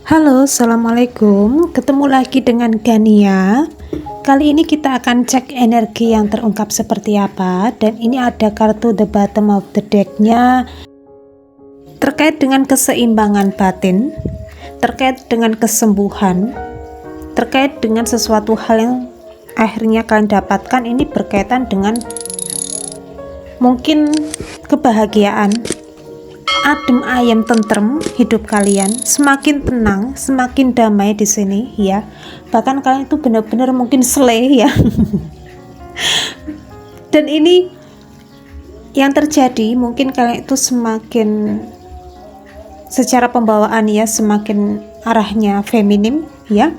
Halo, assalamualaikum. Ketemu lagi dengan Gania. Kali ini kita akan cek energi yang terungkap seperti apa. Dan ini ada kartu the bottom of the deck-nya terkait dengan keseimbangan batin, terkait dengan kesembuhan, terkait dengan sesuatu hal yang akhirnya kalian dapatkan. Ini berkaitan dengan mungkin kebahagiaan, adem ayem tentrem hidup kalian, semakin tenang, semakin damai di sini ya. Bahkan kalian itu benar-benar mungkin slay ya. Dan ini yang terjadi, mungkin kalian itu semakin secara pembawaan ya, semakin arahnya feminim ya.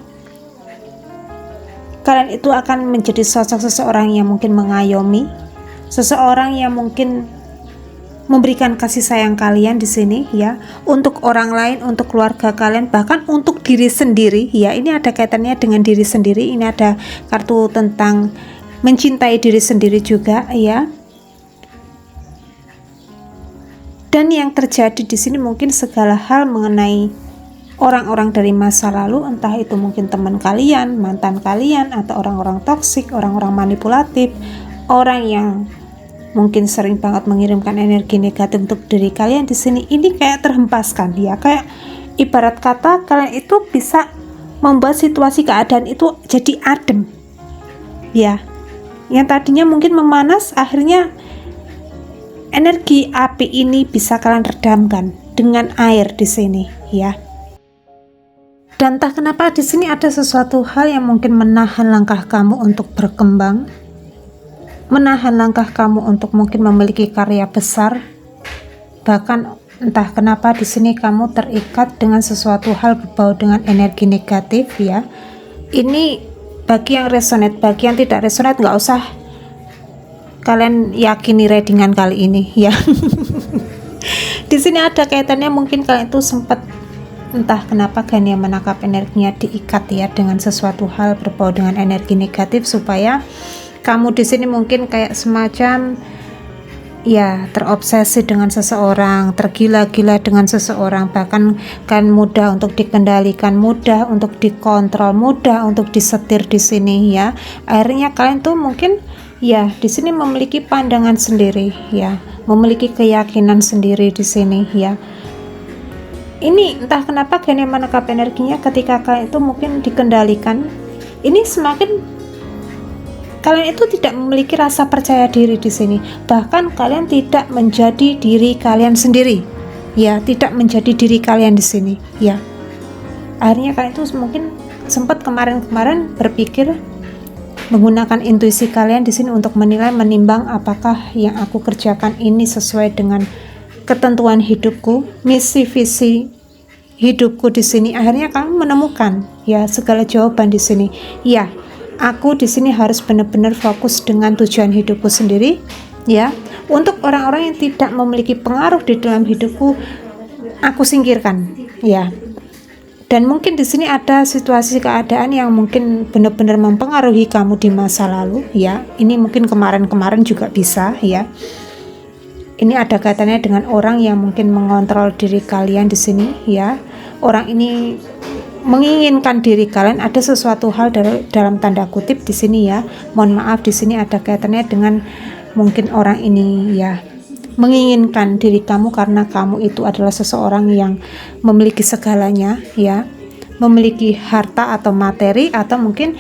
Kalian itu akan menjadi sosok seseorang yang mungkin mengayomi, seseorang yang mungkin memberikan kasih sayang kalian di sini ya, untuk orang lain, untuk keluarga kalian, bahkan untuk diri sendiri ya. Ini ada kaitannya dengan diri sendiri. Ini ada kartu tentang mencintai diri sendiri juga ya. Dan yang terjadi di sini mungkin segala hal mengenai orang-orang dari masa lalu, entah itu mungkin teman kalian, mantan kalian, atau orang-orang toksik, orang-orang manipulatif, orang yang mungkin sering banget mengirimkan energi negatif untuk diri kalian di sini. Ini kayak terhempaskan ya, kayak ibarat kata kalian itu bisa membuat situasi keadaan itu jadi adem ya. Yang tadinya mungkin memanas, akhirnya energi api ini bisa kalian redamkan dengan air di sini ya. Dan entah kenapa di sini ada sesuatu hal yang mungkin menahan langkah kamu untuk berkembang, menahan langkah kamu untuk mungkin memiliki karya besar. Bahkan entah kenapa di sini kamu terikat dengan sesuatu hal berbau dengan energi negatif ya. Ini bagi yang resonate, bagi yang tidak resonate nggak usah kalian yakini readingan kali ini ya. Di sini ada kaitannya, mungkin kalian itu sempat entah kenapa Gania menangkap energinya diikat ya dengan sesuatu hal berbau dengan energi negatif, supaya kamu di sini mungkin kayak semacam ya terobsesi dengan seseorang, tergila-gila dengan seseorang, bahkan kan mudah untuk dikendalikan, mudah untuk dikontrol, mudah untuk disetir di sini ya. Akhirnya kalian tuh mungkin ya di sini memiliki pandangan sendiri ya, memiliki keyakinan sendiri di sini ya. Ini entah kenapa Gania menangkap energinya ketika kalian itu mungkin dikendalikan. Ini semakin kalian itu tidak memiliki rasa percaya diri di sini. Bahkan kalian tidak menjadi diri kalian sendiri. Ya, tidak menjadi diri kalian di sini. Ya. Akhirnya kalian itu mungkin sempat kemarin-kemarin berpikir menggunakan intuisi kalian di sini untuk menilai, menimbang apakah yang aku kerjakan ini sesuai dengan ketentuan hidupku, misi visi hidupku di sini. Akhirnya kamu menemukan ya segala jawaban di sini. Ya, aku di sini harus benar-benar fokus dengan tujuan hidupku sendiri ya. Untuk orang-orang yang tidak memiliki pengaruh di dalam hidupku, aku singkirkan ya. Dan mungkin di sini ada situasi keadaan yang mungkin benar-benar mempengaruhi kamu di masa lalu ya. Ini mungkin kemarin-kemarin juga bisa ya. Ini ada kaitannya dengan orang yang mungkin mengontrol diri kalian di sini ya. Orang ini menginginkan diri kalian, ada sesuatu hal dalam tanda kutip di sini ya. Mohon maaf, di sini ada kaitannya dengan mungkin orang ini ya menginginkan diri kamu karena kamu itu adalah seseorang yang memiliki segalanya ya, memiliki harta atau materi, atau mungkin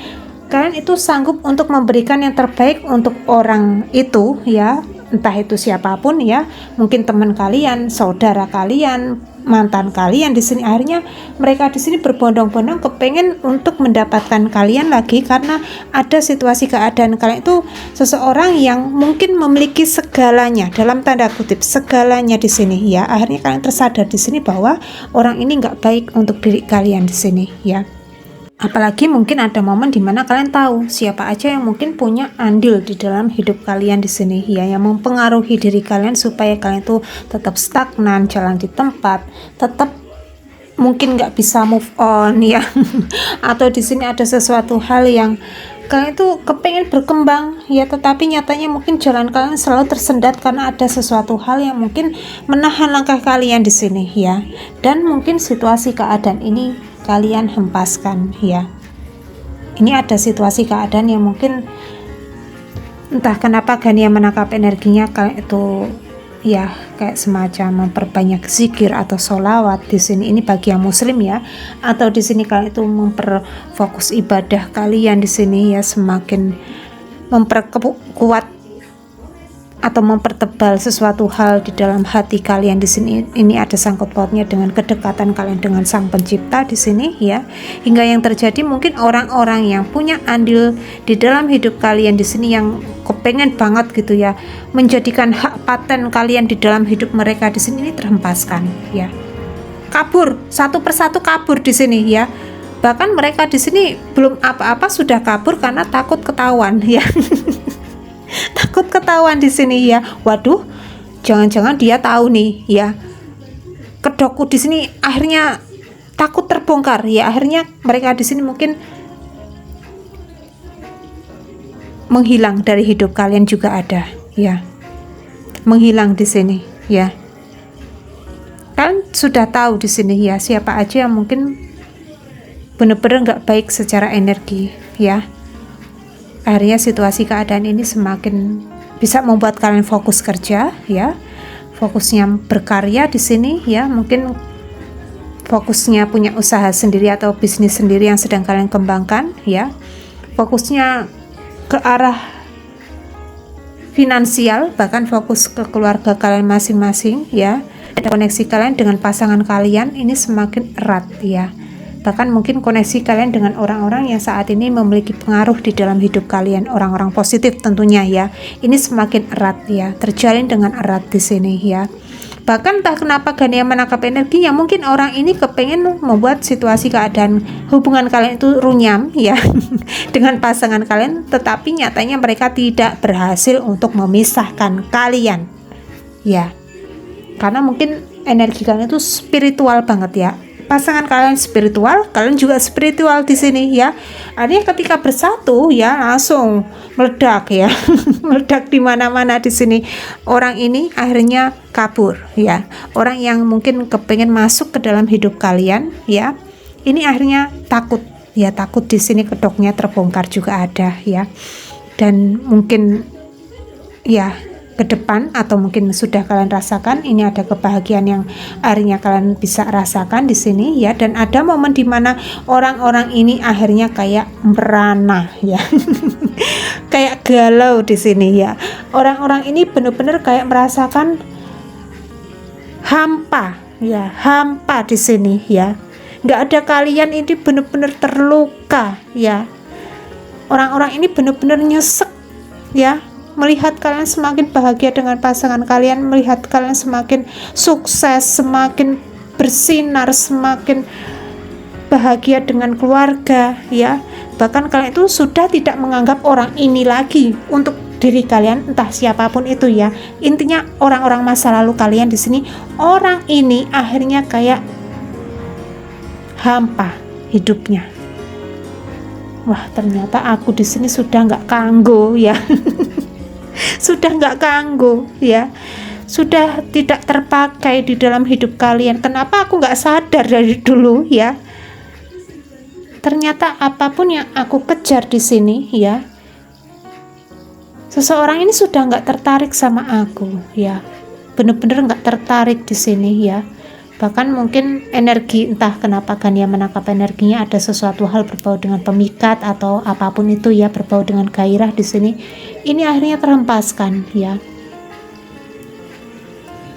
kalian itu sanggup untuk memberikan yang terbaik untuk orang itu ya. Entah itu siapapun ya, mungkin teman kalian, saudara kalian, mantan kalian di sini. Akhirnya mereka di sini berbondong-bondong kepengen untuk mendapatkan kalian lagi, karena ada situasi keadaan kalian itu seseorang yang mungkin memiliki segalanya, dalam tanda kutip segalanya di sini ya. Akhirnya kalian tersadar di sini bahwa orang ini nggak baik untuk diri kalian di sini ya. Apalagi mungkin ada momen dimana kalian tahu siapa aja yang mungkin punya andil di dalam hidup kalian di sini ya, yang mempengaruhi diri kalian supaya kalian tuh tetap stagnan, jalan di tempat, tetap mungkin nggak bisa move on ya. Atau di sini ada sesuatu hal yang kalian tuh kepengen berkembang ya, tetapi nyatanya mungkin jalan kalian selalu tersendat karena ada sesuatu hal yang mungkin menahan langkah kalian di sini ya. Dan mungkin situasi keadaan ini kalian hempaskan ya. Ini ada situasi keadaan yang mungkin entah kenapa Gania menangkap energinya kayak itu ya, kayak semacam memperbanyak zikir atau sholawat di sini. Ini bagi yang muslim ya, atau di sini kalian itu memperfokus ibadah kalian di sini ya, semakin memperkuat atau mempertebal sesuatu hal di dalam hati kalian di sini. Ini ada sangkut pautnya dengan kedekatan kalian dengan Sang Pencipta di sini ya. Hingga yang terjadi mungkin orang-orang yang punya andil di dalam hidup kalian di sini yang kepengen banget gitu ya, menjadikan hak paten kalian di dalam hidup mereka di sini, ini terhempaskan ya. Kabur satu persatu, kabur di sini ya. Bahkan mereka di sini belum apa-apa sudah kabur karena takut ketahuan ya. Takut ketahuan di sini ya. Waduh, jangan-jangan dia tahu nih ya. Kedokku di sini akhirnya takut terbongkar ya. Akhirnya mereka di sini mungkin menghilang dari hidup kalian juga ada ya. Menghilang di sini ya. Kalian sudah tahu di sini ya siapa aja yang mungkin benar-benar nggak baik secara energi ya. Akhirnya situasi keadaan ini semakin bisa membuat kalian fokus kerja ya, fokusnya berkarya di sini ya, mungkin fokusnya punya usaha sendiri atau bisnis sendiri yang sedang kalian kembangkan ya, fokusnya ke arah finansial, bahkan fokus ke keluarga kalian masing-masing ya. Ada koneksi kalian dengan pasangan kalian ini semakin erat ya. Bahkan mungkin koneksi kalian dengan orang-orang yang saat ini memiliki pengaruh di dalam hidup kalian, orang-orang positif tentunya ya. Ini semakin erat ya, terjalin dengan erat di sini ya. Bahkan entah kenapa Gania menangkap energinya, mungkin orang ini kepengen membuat situasi keadaan hubungan kalian itu runyam ya dengan pasangan kalian, tetapi nyatanya mereka tidak berhasil untuk memisahkan kalian ya. Karena mungkin energi kalian itu spiritual banget ya. Pasangan kalian spiritual, kalian juga spiritual di sini ya. Artinya ketika bersatu ya langsung meledak ya. Meledak di mana-mana di sini. Orang ini akhirnya kabur ya. Orang yang mungkin kepengen masuk ke dalam hidup kalian ya. Ini akhirnya takut ya, takut di sini kedoknya terbongkar juga ada ya. Dan mungkin ya ke depan atau mungkin sudah kalian rasakan, ini ada kebahagiaan yang akhirnya kalian bisa rasakan di sini ya. Dan ada momen dimana orang-orang ini akhirnya kayak merana ya. Kayak galau di sini ya. Orang-orang ini benar-benar kayak merasakan hampa ya, hampa di sini ya. Nggak ada kalian, ini benar-benar terluka ya. Orang-orang ini benar-benar nyesek ya, melihat kalian semakin bahagia dengan pasangan kalian, melihat kalian semakin sukses, semakin bersinar, semakin bahagia dengan keluarga ya. Bahkan kalian itu sudah tidak menganggap orang ini lagi untuk diri kalian, entah siapapun itu ya. Intinya orang-orang masa lalu kalian di sini, orang ini akhirnya kayak hampa hidupnya. Wah, ternyata aku di sini sudah nggak kanggo ya. Sudah nggak kanggo ya, sudah tidak terpakai di dalam hidup kalian. Kenapa aku nggak sadar dari dulu ya? Ternyata apapun yang aku kejar di sini ya, seseorang ini sudah nggak tertarik sama aku ya, bener-bener nggak tertarik di sini ya. Bahkan mungkin energi, entah kenapa Gania menangkap energinya ada sesuatu hal berbau dengan pemikat atau apapun itu ya, berbau dengan gairah di sini. Ini akhirnya terhempaskan ya.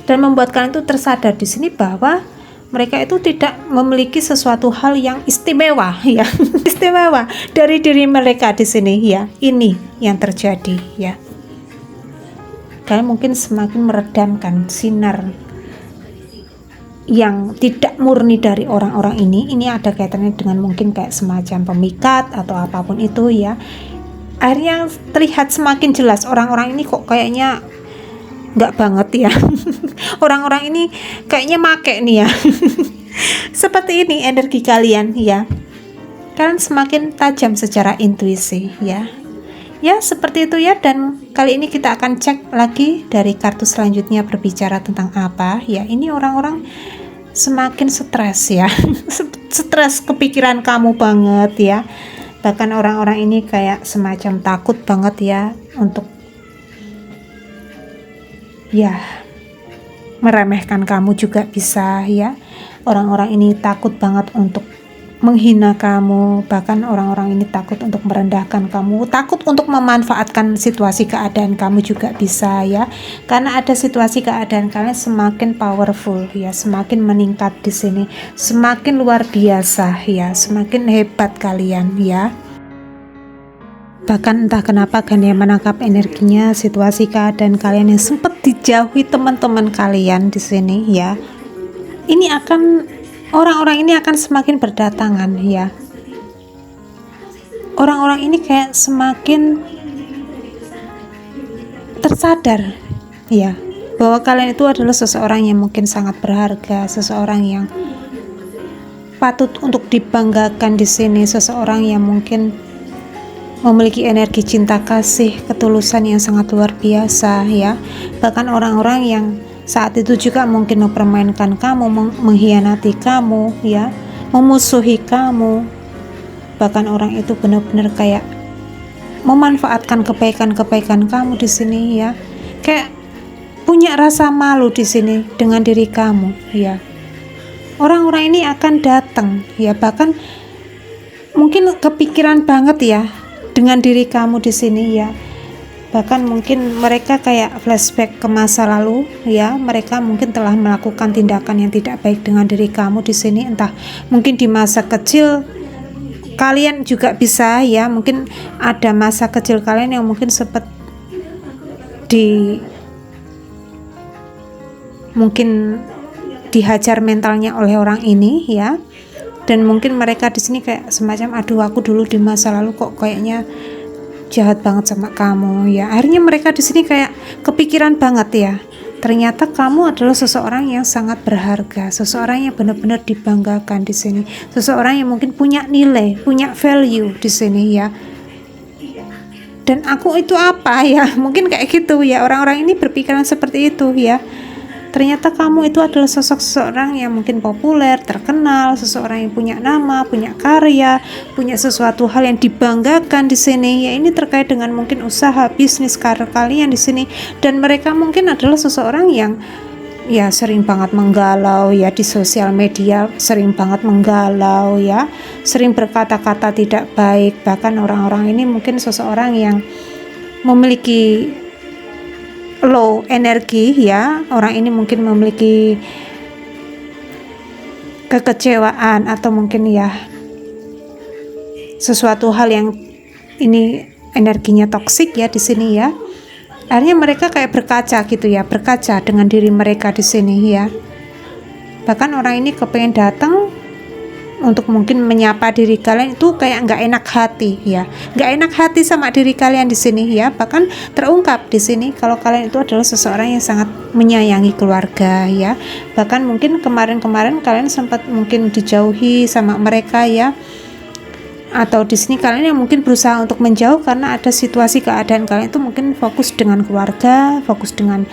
Dan membuat kalian itu tersadar di sini bahwa mereka itu tidak memiliki sesuatu hal yang istimewa ya. Istimewa dari diri mereka di sini ya. Ini yang terjadi ya. Kalian mungkin semakin meredamkan sinar yang tidak murni dari orang-orang ini. Ini ada kaitannya dengan mungkin kayak semacam pemikat atau apapun itu ya. Akhirnya terlihat semakin jelas orang-orang ini kok kayaknya nggak banget ya. Orang-orang ini kayaknya make nih ya. Seperti ini energi kalian ya. Kalian semakin tajam secara intuisi ya. Ya seperti itu ya. Dan kali ini kita akan cek lagi dari kartu selanjutnya berbicara tentang apa ya. Ini orang-orang semakin stres ya. stres, kepikiran kamu banget ya. Bahkan orang-orang ini kayak semacam takut banget ya untuk ya meremehkan kamu juga bisa ya. Orang-orang ini takut banget untuk menghina kamu, bahkan orang-orang ini takut untuk merendahkan kamu, takut untuk memanfaatkan situasi keadaan kamu juga bisa ya. Karena ada situasi keadaan kalian semakin powerful ya, semakin meningkat di sini, semakin luar biasa ya, semakin hebat kalian ya. Bahkan entah kenapa Gania menangkap energinya situasi keadaan kalian yang sempat dijauhi teman-teman kalian di sini ya. Ini akan orang-orang ini akan semakin berdatangan ya. Orang-orang ini kayak semakin tersadar ya bahwa kalian itu adalah seseorang yang mungkin sangat berharga, seseorang yang patut untuk dibanggakan di sini, seseorang yang mungkin memiliki energi cinta kasih, ketulusan yang sangat luar biasa ya. Bahkan orang-orang yang saat itu juga mungkin mempermainkan kamu, mengkhianati kamu ya, memusuhi kamu, bahkan orang itu benar-benar kayak memanfaatkan kebaikan-kebaikan kamu di sini ya, kayak punya rasa malu di sini dengan diri kamu ya. Orang-orang ini akan datang ya, bahkan mungkin kepikiran banget ya dengan diri kamu di sini ya. Bahkan mungkin mereka kayak flashback ke masa lalu ya, mereka mungkin telah melakukan tindakan yang tidak baik dengan diri kamu di sini, entah mungkin di masa kecil kalian juga bisa ya, mungkin ada masa kecil kalian yang mungkin sempat mungkin dihajar mentalnya oleh orang ini ya, dan mungkin mereka di sini kayak semacam aduh aku dulu di masa lalu kok kayaknya jahat banget sama kamu ya. Akhirnya mereka di sini kayak kepikiran banget ya, ternyata kamu adalah seseorang yang sangat berharga, seseorang yang benar-benar dibanggakan di sini, seseorang yang mungkin punya nilai, punya value di sini ya. Dan aku itu apa ya, mungkin kayak gitu ya, orang-orang ini berpikiran seperti itu ya. Ternyata kamu itu adalah sosok seseorang yang mungkin populer, terkenal, seseorang yang punya nama, punya karya, punya sesuatu hal yang dibanggakan di sini. Ya ini terkait dengan mungkin usaha, bisnis, karir kalian di sini. Dan mereka mungkin adalah seseorang yang ya sering banget menggalau ya di sosial media, sering banget menggalau ya, sering berkata-kata tidak baik. Bahkan orang-orang ini mungkin seseorang yang memiliki low energi ya. Orang ini mungkin memiliki kekecewaan atau mungkin ya sesuatu hal yang ini energinya toksik ya di sini ya. Akhirnya mereka kayak berkaca gitu ya, berkaca dengan diri mereka di sini ya. Bahkan orang ini kepengen datang untuk mungkin menyapa diri kalian itu kayak nggak enak hati ya, nggak enak hati sama diri kalian di sini ya. Bahkan terungkap di sini kalau kalian itu adalah seseorang yang sangat menyayangi keluarga ya. Bahkan mungkin kemarin-kemarin kalian sempat mungkin dijauhi sama mereka ya, atau di sini kalian yang mungkin berusaha untuk menjauh karena ada situasi keadaan kalian itu mungkin fokus dengan keluarga, fokus dengan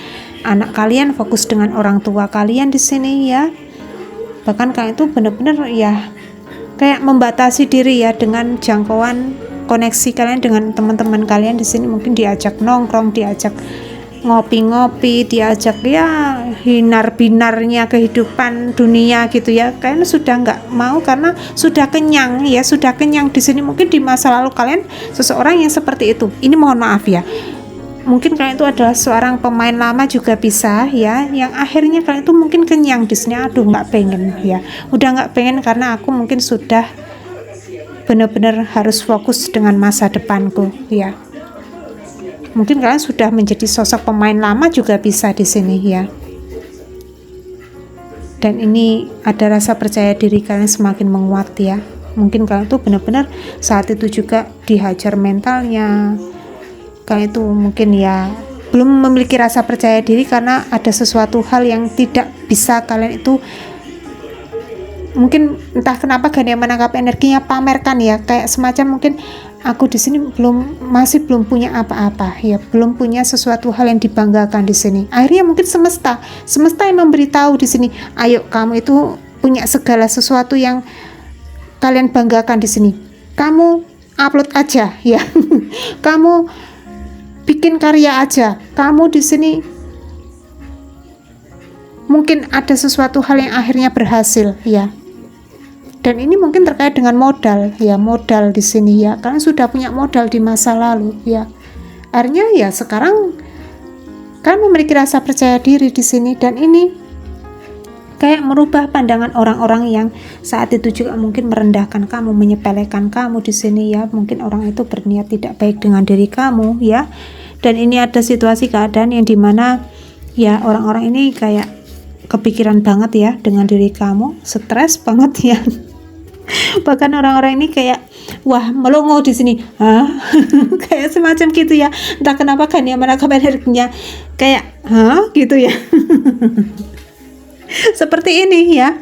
anak kalian, fokus dengan orang tua kalian di sini ya. Bahkan kalian itu benar-benar ya kayak membatasi diri ya dengan jangkauan koneksi kalian dengan teman-teman kalian di sini. Mungkin diajak nongkrong, diajak ngopi-ngopi, diajak ya hinar-binarnya kehidupan dunia gitu ya. Kalian sudah nggak mau karena sudah kenyang ya, sudah kenyang di sini. Mungkin di masa lalu kalian seseorang yang seperti itu. Ini mohon maaf ya, mungkin kalian itu adalah seorang pemain lama juga bisa ya, yang akhirnya kalian itu mungkin kenyang di sini. Aduh nggak pengen ya, udah nggak pengen karena aku mungkin sudah benar-benar harus fokus dengan masa depanku ya. Mungkin kalian sudah menjadi sosok pemain lama juga bisa di sini ya. Dan ini ada rasa percaya diri kalian semakin menguat ya. Mungkin kalian tuh benar-benar saat itu juga dihajar mentalnya. Kalian itu mungkin ya belum memiliki rasa percaya diri karena ada sesuatu hal yang tidak bisa kalian itu mungkin entah kenapa Gania menangkap energinya pamerkan ya, kayak semacam mungkin aku di sini masih belum punya apa-apa ya, belum punya sesuatu hal yang dibanggakan di sini. Akhirnya mungkin semesta yang memberitahu di sini, ayo kamu itu punya segala sesuatu yang kalian banggakan di sini. Kamu upload aja ya. Kamu bikin karya aja. Kamu di sini mungkin ada sesuatu hal yang akhirnya berhasil ya. Dan ini mungkin terkait dengan modal ya, modal di sini ya. Kalian sudah punya modal di masa lalu ya. Akhirnya ya sekarang kalian memiliki rasa percaya diri di sini, dan ini kayak merubah pandangan orang-orang yang saat itu juga mungkin merendahkan kamu, menyepelekan kamu di sini ya. Mungkin orang itu berniat tidak baik dengan diri kamu ya. Dan ini ada situasi keadaan yang dimana ya orang-orang ini kayak kepikiran banget ya dengan diri kamu, stres banget ya. Bahkan orang-orang ini kayak wah melongo di sini, kayak semacam gitu ya. Entah kenapa kan ya, menangkap energinya kayak gitu ya. Seperti ini ya.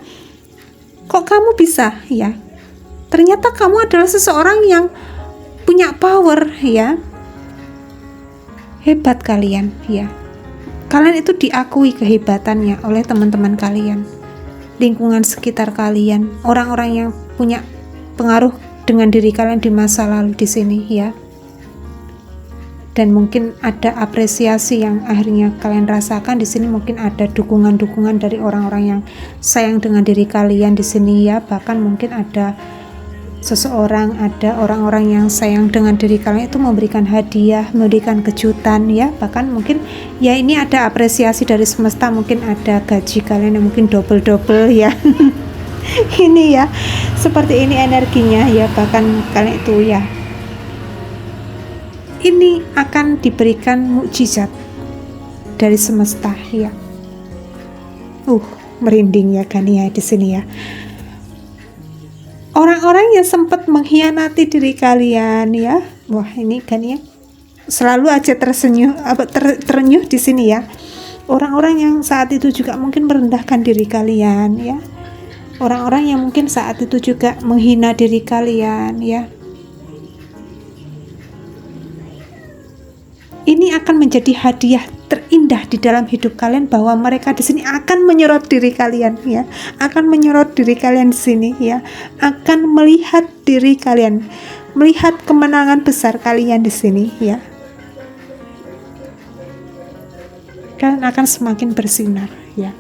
Kok kamu bisa ya? Ternyata kamu adalah seseorang yang punya power ya. Hebat kalian ya. Kalian itu diakui kehebatannya oleh teman-teman kalian, lingkungan sekitar kalian, orang-orang yang punya pengaruh dengan diri kalian di masa lalu di sini ya. Dan mungkin ada apresiasi yang akhirnya kalian rasakan di sini. Mungkin ada dukungan-dukungan dari orang-orang yang sayang dengan diri kalian di sini ya. Bahkan mungkin ada seseorang, ada orang-orang yang sayang dengan diri kalian itu memberikan hadiah, memberikan kejutan ya. Bahkan mungkin ya ini ada apresiasi dari semesta, mungkin ada gaji kalian yang mungkin double-double ya. Ini ya, seperti ini energinya ya. Bahkan kalian itu ya, ini akan diberikan mukjizat dari semesta ya. Merinding ya kan ya di sini ya. Orang-orang yang sempat mengkhianati diri kalian ya, wah ini kan ya selalu aja terenyuh di sini ya. Orang-orang yang saat itu juga mungkin merendahkan diri kalian ya. Orang-orang yang mungkin saat itu juga menghina diri kalian ya. Ini akan menjadi hadiah terindah di dalam hidup kalian, bahwa mereka di sini akan menyorot diri kalian ya, akan menyorot diri kalian di sini ya, akan melihat diri kalian, melihat kemenangan besar kalian di sini ya. Kalian akan semakin bersinar ya.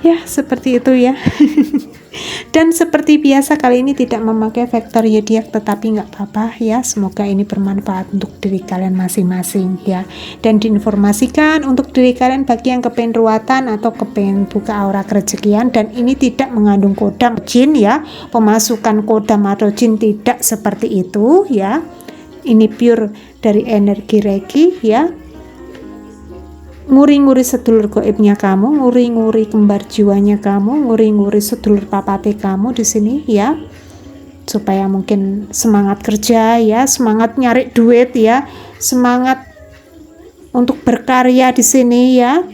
Ya seperti itu ya. Dan seperti biasa kali ini tidak memakai vektor zodiak, tetapi nggak apa-apa ya. Semoga ini bermanfaat untuk diri kalian masing-masing ya. Dan diinformasikan untuk diri kalian bagi yang kepengen ruatan atau kepengen buka aura kerezekian. Dan ini tidak mengandung kodam jin ya, pemasukan kodam atau jin tidak seperti itu ya. Ini pure dari energi Reiki ya. Nguri-nguri sedulur gaibnya kamu, nguri-nguri kembar jiwanya kamu, nguri-nguri sedulur papate kamu di sini ya, supaya mungkin semangat kerja ya, semangat nyari duit ya, semangat untuk berkarya di sini ya,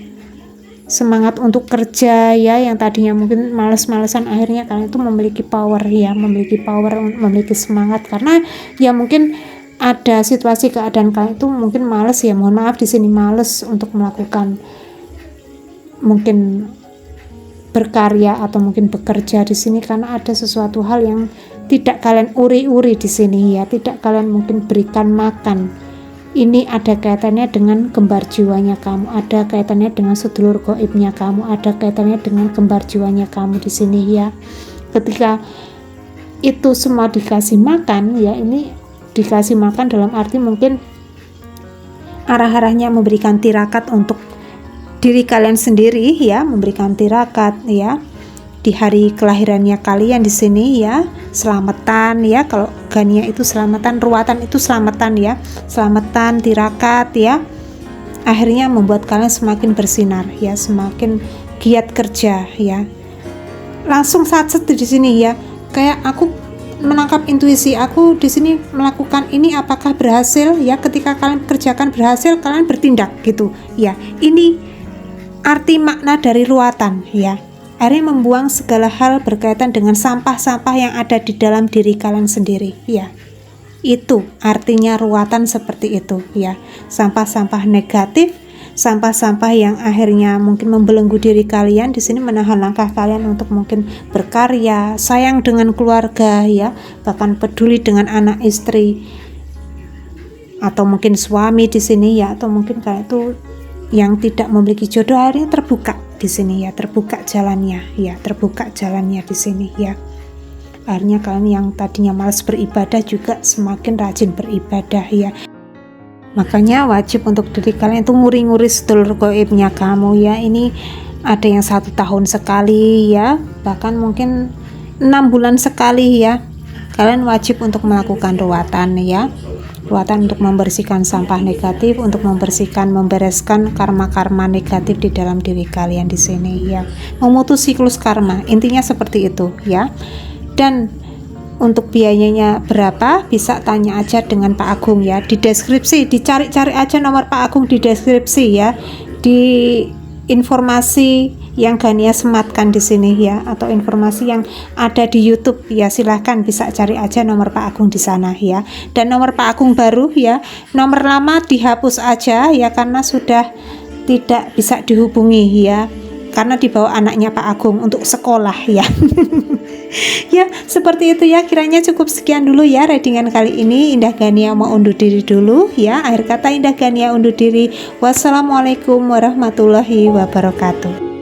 semangat untuk kerja ya. Yang tadinya mungkin males-malesan, akhirnya kalian itu memiliki power ya, memiliki semangat, karena ya mungkin ada situasi keadaan kalian itu mungkin males ya, mohon maaf di sini, males untuk melakukan mungkin berkarya atau mungkin bekerja di sini, karena ada sesuatu hal yang tidak kalian uri-uri di sini ya, tidak kalian mungkin berikan makan. Ini ada kaitannya dengan kembar jiwanya kamu, ada kaitannya dengan sedulur gaibnya kamu, ada kaitannya dengan kembar jiwanya kamu di sini ya. Ketika itu semua dikasih makan ya, ini dikasih makan dalam arti mungkin arah-arahnya memberikan tirakat untuk diri kalian sendiri ya, memberikan tirakat ya di hari kelahirannya kalian di sini ya, selamatan ya. Kalau Gania itu selamatan, ruatan itu selamatan ya, selamatan, tirakat ya. Akhirnya membuat kalian semakin bersinar ya, semakin giat kerja ya. Langsung saat di sini ya, kayak aku menangkap intuisi aku di sini, melakukan ini apakah berhasil ya. Ketika kalian kerjakan berhasil, kalian bertindak gitu ya. Ini arti makna dari ruatan ya. Akhirnya membuang segala hal berkaitan dengan sampah-sampah yang ada di dalam diri kalian sendiri ya. Itu artinya ruatan seperti itu ya. Sampah-sampah negatif, sampah-sampah yang akhirnya mungkin membelenggu diri kalian di sini, menahan langkah kalian untuk mungkin berkarya, sayang dengan keluarga ya, bahkan peduli dengan anak istri atau mungkin suami di sini ya, atau mungkin kalian itu yang tidak memiliki jodoh akhirnya terbuka di sini ya, terbuka jalannya ya, terbuka jalannya di sini ya. Akhirnya kalian yang tadinya malas beribadah juga semakin rajin beribadah ya. Makanya wajib untuk diri kalian itu nguri-nguri sedulur gaibnya kamu ya. Ini ada yang 1 tahun sekali ya, bahkan mungkin 6 bulan sekali ya. Kalian wajib untuk melakukan ruatan ya, ruatan untuk membersihkan sampah negatif, untuk membereskan karma-karma negatif di dalam diri kalian di sini ya, memutus siklus karma, intinya seperti itu ya. Dan untuk biayanya berapa bisa tanya aja dengan Pak Agung ya, di deskripsi, dicari-cari aja nomor Pak Agung di deskripsi ya, di informasi yang Gania sematkan di sini ya, atau informasi yang ada di YouTube ya, silahkan bisa cari aja nomor Pak Agung di sana ya. Dan nomor Pak Agung baru ya, nomor lama dihapus aja ya, karena sudah tidak bisa dihubungi ya, karena dibawa anaknya Pak Agung untuk sekolah ya. Ya seperti itu ya, kiranya cukup sekian dulu ya readingan kali ini. Indah Gania mau undur diri dulu ya, akhir kata Indah Gania undur diri. Wassalamualaikum warahmatullahi wabarakatuh.